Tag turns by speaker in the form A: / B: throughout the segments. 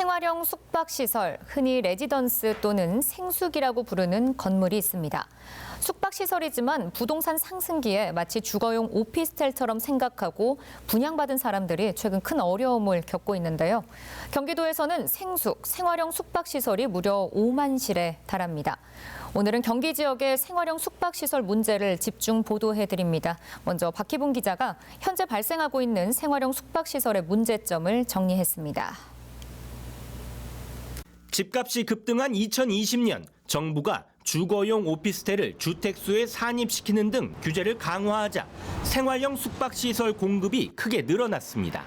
A: 생활형 숙박시설, 흔히 레지던스 또는 생숙이라고 부르는 건물이 있습니다. 숙박시설이지만 부동산 상승기에 마치 주거용 오피스텔처럼 생각하고 분양받은 사람들이 최근 큰 어려움을 겪고 있는데요. 경기도에서는 생숙, 생활형 숙박시설이 무려 5만 실에 달합니다. 오늘은 경기 지역의 생활형 숙박시설 문제를 집중 보도해드립니다. 먼저 박희봉 기자가 현재 발생하고 있는 생활형 숙박시설의 문제점을 정리했습니다.
B: 집값이 급등한 2020년 정부가 주거용 오피스텔을 주택수에 산입시키는 등 규제를 강화하자 생활형 숙박시설 공급이 크게 늘어났습니다.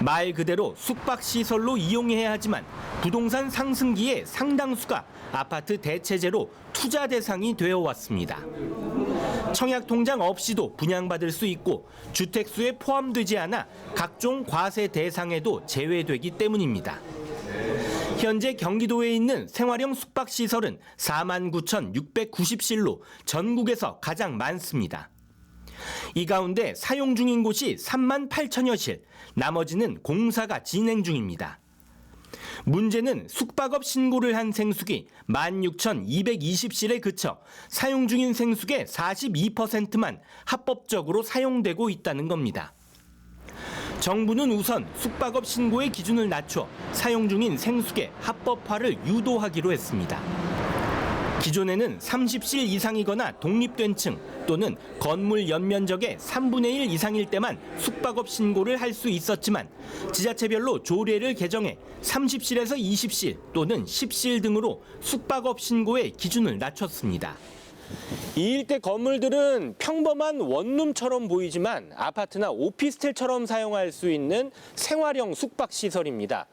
B: 말 그대로 숙박시설로 이용해야 하지만 부동산 상승기에 상당수가 아파트 대체제로 투자 대상이 되어 왔습니다. 청약통장 없이도 분양받을 수 있고 주택수에 포함되지 않아 각종 과세 대상에도 제외되기 때문입니다. 현재 경기도에 있는 생활형 숙박시설은 49,690실로 전국에서 가장 많습니다. 이 가운데 사용 중인 곳이 38,000여 실, 나머지는 공사가 진행 중입니다. 문제는 숙박업 신고를 한 생숙이 16,220실에 그쳐 사용 중인 생숙의 42%만 합법적으로 사용되고 있다는 겁니다. 정부는 우선 숙박업 신고의 기준을 낮춰 사용 중인 생숙의 합법화를 유도하기로 했습니다. 기존에는 30실 이상이거나 독립된 층 또는 건물 연면적의 3분의 1 이상일 때만 숙박업 신고를 할 수 있었지만 지자체별로 조례를 개정해 30실에서 20실 또는 10실 등으로 숙박업 신고의 기준을 낮췄습니다. 이 일대 건물들은 평범한 원룸처럼 보이지만 아파트나 오피스텔처럼 사용할 수 있는 생활형 숙박시설입니다.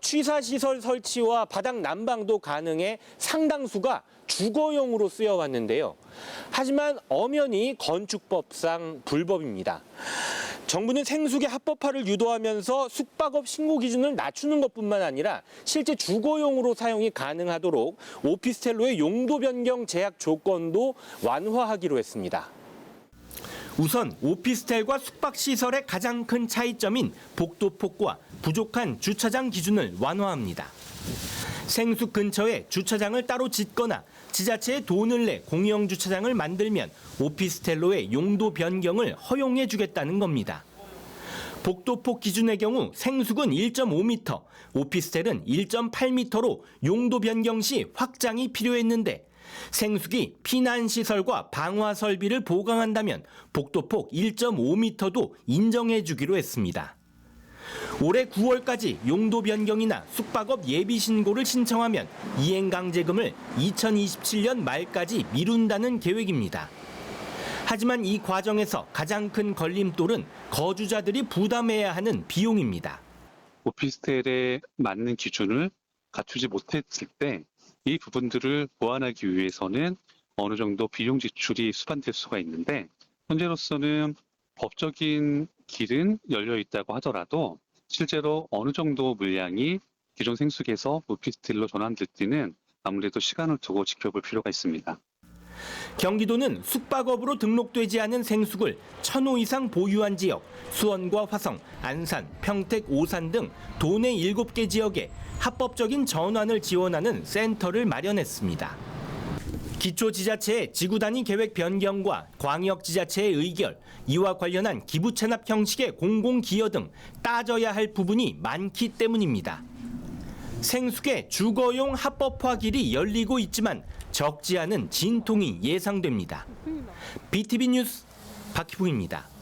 B: 취사시설 설치와 바닥 난방도 가능해 상당수가 주거용으로 쓰여왔는데요. 하지만 엄연히 건축법상 불법입니다. 정부는 생숙의 합법화를 유도하면서 숙박업 신고 기준을 낮추는 것뿐만 아니라 실제 주거용으로 사용이 가능하도록 오피스텔로의 용도 변경 제약 조건도 완화하기로 했습니다. 우선 오피스텔과 숙박시설의 가장 큰 차이점인 복도폭과 부족한 주차장 기준을 완화합니다. 생숙 근처에 주차장을 따로 짓거나 지자체에 돈을 내 공영 주차장을 만들면 오피스텔로의 용도 변경을 허용해 주겠다는 겁니다. 복도폭 기준의 경우 생숙은 1.5m, 오피스텔은 1.8m로 용도 변경 시 확장이 필요했는데 생숙이 피난시설과 방화 설비를 보강한다면 복도폭 1.5m도 인정해 주기로 했습니다. 올해 9월까지 용도 변경이나 숙박업 예비 신고를 신청하면 이행강제금을 2027년 말까지 미룬다는 계획입니다. 하지만 이 과정에서 가장 큰 걸림돌은 거주자들이 부담해야 하는 비용입니다.
C: 오피스텔에 맞는 기준을 갖추지 못했을 때 이 부분들을 보완하기 위해서는 어느 정도 비용 지출이 수반될 수가 있는데 현재로서는 법적인 길은 열려 있다고 하더라도 실제로 어느 정도 물량이 기존 생숙에서 오피스텔로 전환될지는 아무래도 시간을 두고 지켜볼 필요가 있습니다.
B: 경기도는 숙박업으로 등록되지 않은 생숙을 1,000호 이상 보유한 지역, 수원과 화성, 안산, 평택, 오산 등 도내 7개 지역에 합법적인 전환을 지원하는 센터를 마련했습니다. 기초지자체의 지구단위 계획 변경과 광역지자체의 의결, 이와 관련한 기부 체납 형식의 공공기여 등 따져야 할 부분이 많기 때문입니다. 생숙의 주거용 합법화 길이 열리고 있지만 적지 않은 진통이 예상됩니다. BTV 뉴스 박희봉입니다.